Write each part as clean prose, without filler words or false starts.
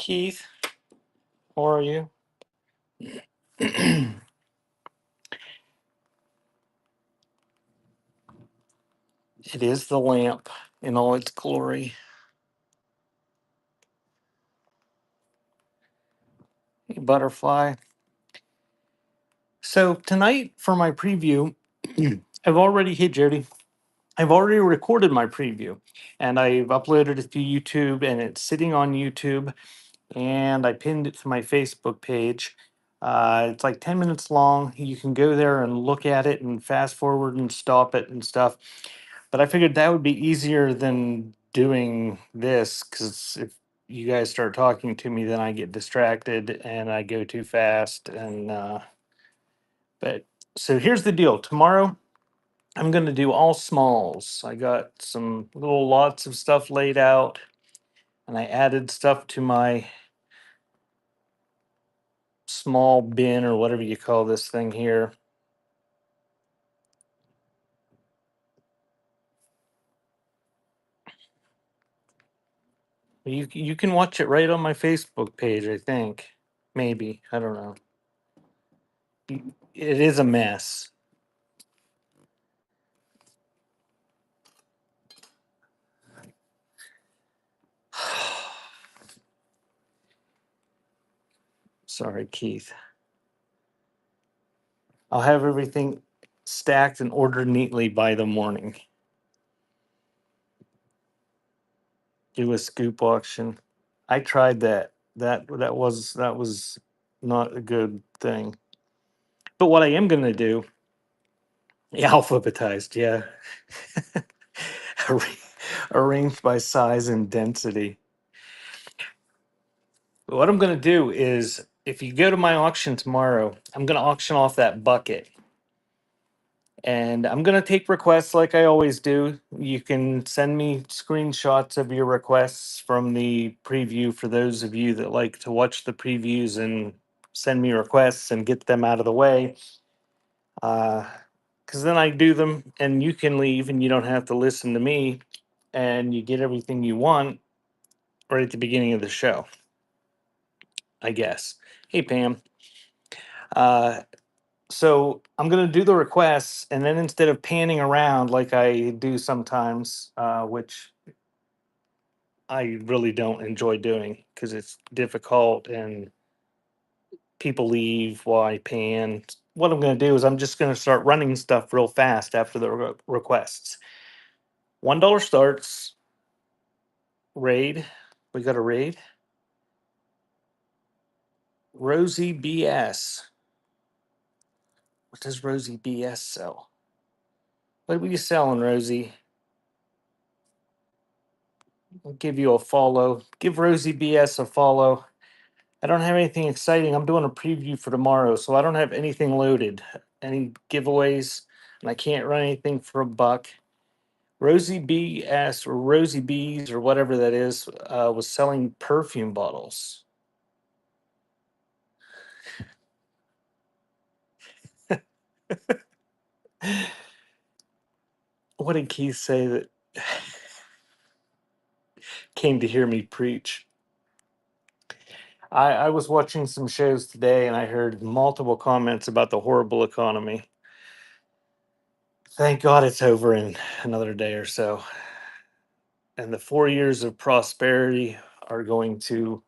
Keith, how are you? It is the lamp in all its glory. Hey, butterfly. So tonight for my preview, I've already, hey Jody, I've already recorded my preview and I've uploaded it to YouTube and it's sitting on YouTube and I pinned it to my Facebook page. It's like 10 minutes long. You can go there and look at it and fast forward and stop it and stuff. But I figured that would be easier than doing this because if you guys start talking to me, then I get distracted and I go too fast. But so here's the deal. Tomorrow, I'm going to do all smalls. I got some little lots of stuff laid out and I added stuff to my small bin or whatever you call this thing here. You can watch it right on my Facebook page, I think. Maybe. I don't know. It is a mess. Sorry, Keith. I'll have everything stacked and ordered neatly by the morning. Do a scoop auction. I tried that. That was not a good thing. But what I am gonna do, yeah, alphabetized, yeah. Arra- Arranged by size and density. What I'm gonna do is if you go to my auction tomorrow, I'm gonna auction off that bucket. And I'm going to take requests like I always do. You can send me screenshots of your requests from the preview for those of you that like to watch the previews and send me requests and get them out of the way. Because then I do them and you can leave and you don't have to listen to me and you get everything you want right at the beginning of the show, I guess. Hey, Pam. Uh, So I'm gonna do the requests, and then instead of panning around like I do sometimes, which I really don't enjoy doing because it's difficult and people leave while I pan. What I'm gonna do is I'm just gonna start running stuff real fast after the requests. $1 starts raid. We got a raid. Rosie BS. What does Rosie BS sell? What are you selling, Rosie? I'll give you a follow. Give Rosie BS a follow. I don't have anything exciting. I'm doing a preview for tomorrow, so I don't have anything loaded, any giveaways, and I can't run anything for a buck. Rosie BS or Rosie Bees or whatever that is was selling perfume bottles. What did Keith say that came to hear me preach? I was watching some shows today and I heard multiple comments about the horrible economy. Thank God it's over in another day or so. And the 4 years of prosperity are going to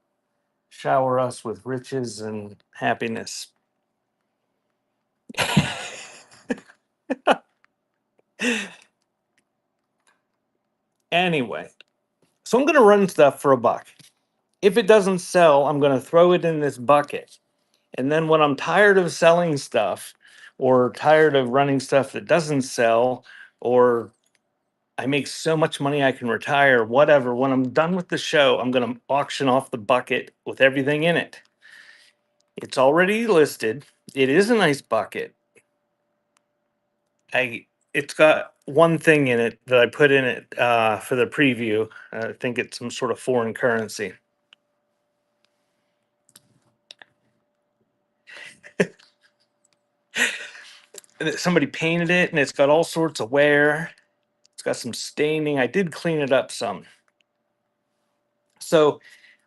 shower us with riches and happiness. Anyway, so I'm going to run stuff for a buck. If it doesn't sell, I'm going to throw it in this bucket. And then when I'm tired of selling stuff or tired of running stuff that doesn't sell, or I make so much money I can retire, whatever, when I'm done with the show, I'm going to auction off the bucket with everything in it. It's already listed. It is a nice bucket. It's got one thing in it that I put in it for the preview. I think it's some sort of foreign currency. Somebody painted it, and it's got all sorts of wear. It's got some staining. I did clean it up some. So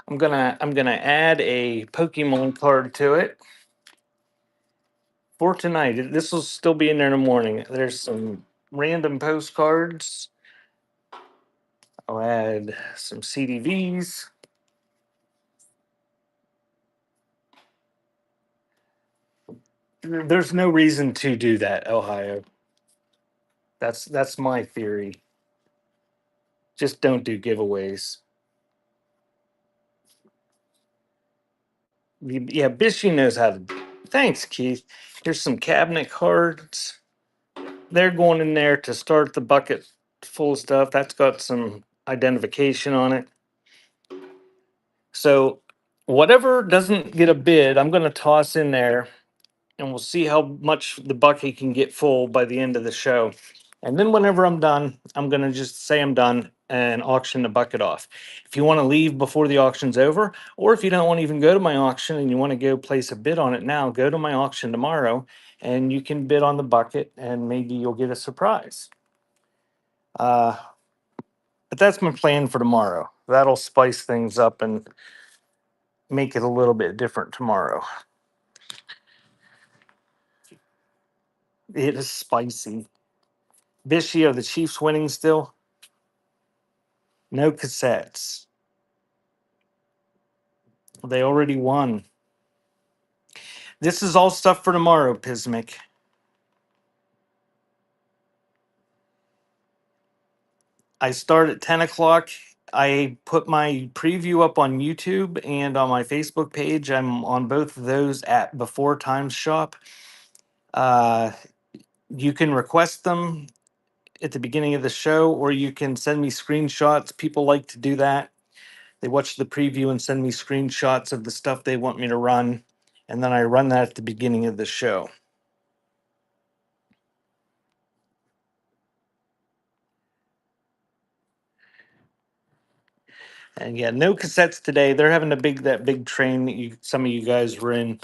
I'm gonna add a Pokemon card to it for tonight. This will still be in there in the morning. There's some random postcards. I'll add some CDVs. There's no reason to do that, Ohio. That's my theory. Just don't do giveaways. Yeah, Bishy knows how to. Thanks, Keith. Here's some cabinet cards. They're going in there to start the bucket full of stuff. That's got some identification on it. So whatever doesn't get a bid, I'm going to toss in there, and we'll see how much the bucket can get full by the end of the show. And then whenever I'm done, I'm going to just say I'm done and auction the bucket off. If you want to leave before the auction's over, or if you don't want to even go to my auction and you want to go place a bid on it now, go to my auction tomorrow and you can bid on the bucket and maybe you'll get a surprise. Uh, but that's my plan for tomorrow. That'll spice things up and make it a little bit different tomorrow. It is spicy. Bishy, are the Chiefs winning still? No cassettes. They already won. This is all stuff for tomorrow, Pismic. I start at 10 o'clock. I put my preview up on YouTube and on my Facebook page. I'm on both of those at Before Times Shop. You can request them at the beginning of the show, or you can send me screenshots. People like to do that. They watch the preview and send me screenshots of the stuff they want me to run, and then I run that at the beginning of the show. And yeah, no cassettes today. They're having that big train that some of you guys were in.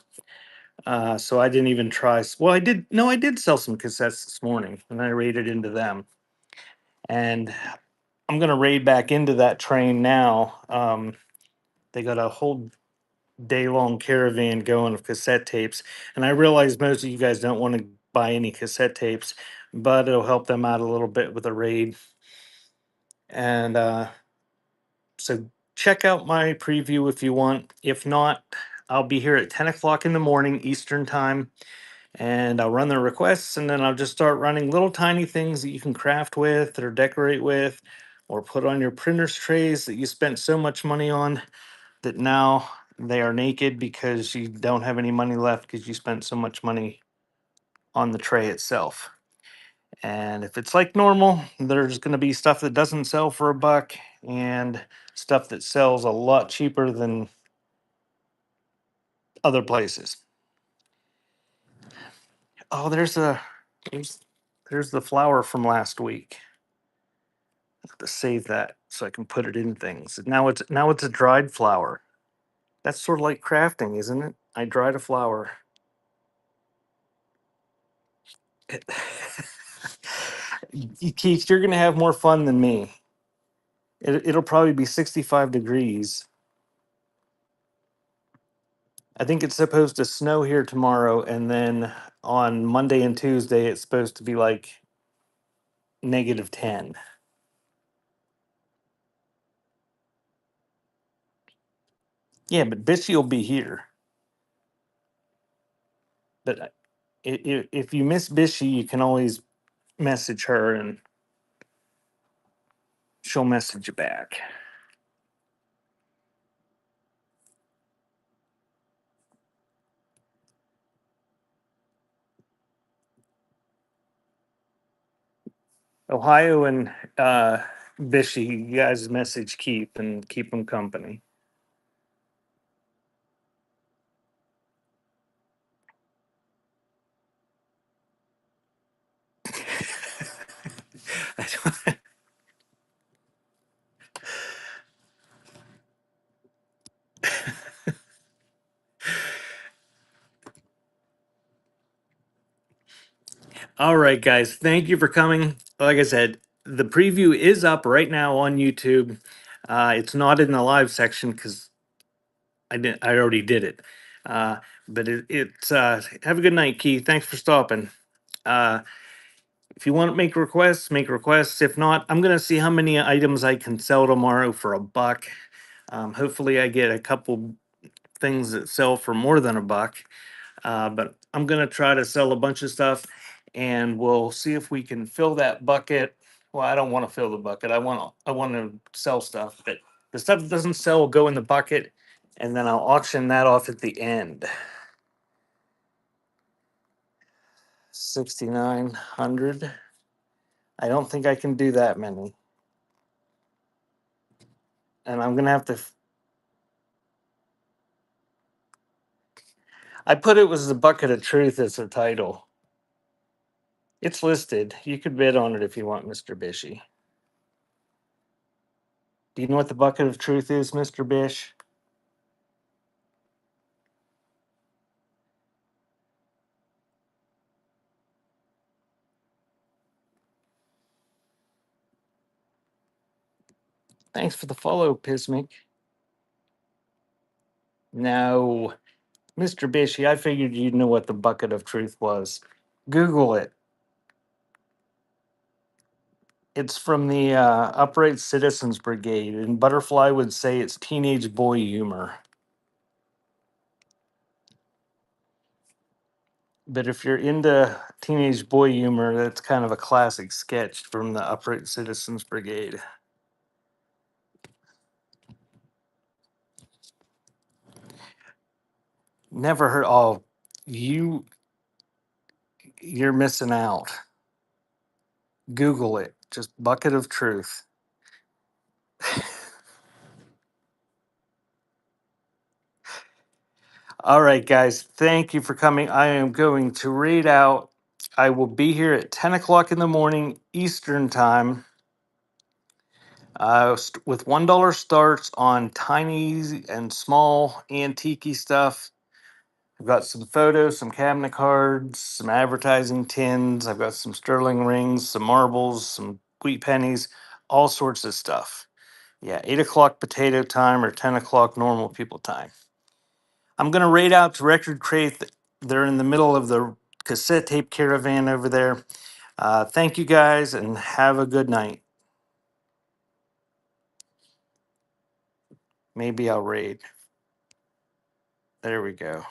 So I didn't even try. Well, I did. No, I did sell some cassettes this morning, and I raided into them. And I'm gonna raid back into that train now. They got a whole day long caravan going of cassette tapes, and I realize most of you guys don't want to buy any cassette tapes, but it'll help them out a little bit with a raid. And so check out my preview if you want. If not, I'll be here at 10 o'clock in the morning Eastern time, and I'll run the requests, and then I'll just start running little tiny things that you can craft with or decorate with or put on your printer's trays that you spent so much money on that now they are naked because you don't have any money left because you spent so much money on the tray itself. And if it's like normal, there's going to be stuff that doesn't sell for $1 and stuff that sells a lot cheaper than other places. Oh, there's there's the flour from last week. I have to save that so I can put it in things. Now it's a dried flour. That's sort of like crafting, isn't it? I dried a flour. Keith, you're gonna have more fun than me. It'll probably be 65 degrees. I think it's supposed to snow here tomorrow, and then on Monday and Tuesday, it's supposed to be like -10. Yeah, but Bitchy will be here. But if you miss Bishy, you can always message her and she'll message you back. Ohio and Bishy, you guys message Keith and keep him company. All right, guys. Thank you for coming. Like I said, the preview is up right now on YouTube. It's not in the live section because I already did it. But it's have a good night, Keith. Thanks for stopping. Uh, if you want to make requests, make requests. If not, I'm gonna see how many items I can sell tomorrow for $1. Hopefully, I get a couple things that sell for more than $1. But I'm gonna try to sell a bunch of stuff, and we'll see if we can fill that bucket. Well, I don't want to fill the bucket. I want to sell stuff, but the stuff that doesn't sell will go in the bucket, and then I'll auction that off at the end. 6,900. I don't think I can do that many, and I'm gonna have to. I put it was the bucket of truth as the title. It's listed. You could bid on it if you want, Mr. Bishy. Do you know what the bucket of truth is, Mr. Bish? Thanks for the follow, Pismic. No, Mr. Bishy, I figured you'd know what the bucket of truth was. Google it. It's from the Upright Citizens Brigade, and Butterfly would say it's teenage boy humor. But if you're into teenage boy humor, that's kind of a classic sketch from the Upright Citizens Brigade. Never heard. Oh, you you're missing out. Google it. Just bucket of truth. All right, guys. Thank you for coming. I am going to read out. I will be here at 10 o'clock in the morning Eastern time. With $1 starts on tiny and small antique stuff. I've got some photos, some cabinet cards, some advertising tins. I've got some sterling rings, some marbles, some wheat pennies, all sorts of stuff. Yeah, 8 o'clock potato time or 10 o'clock normal people time. I'm going to raid out to Record Crate. They're in the middle of the cassette tape caravan over there. Thank you guys and have a good night. Maybe I'll raid. There we go.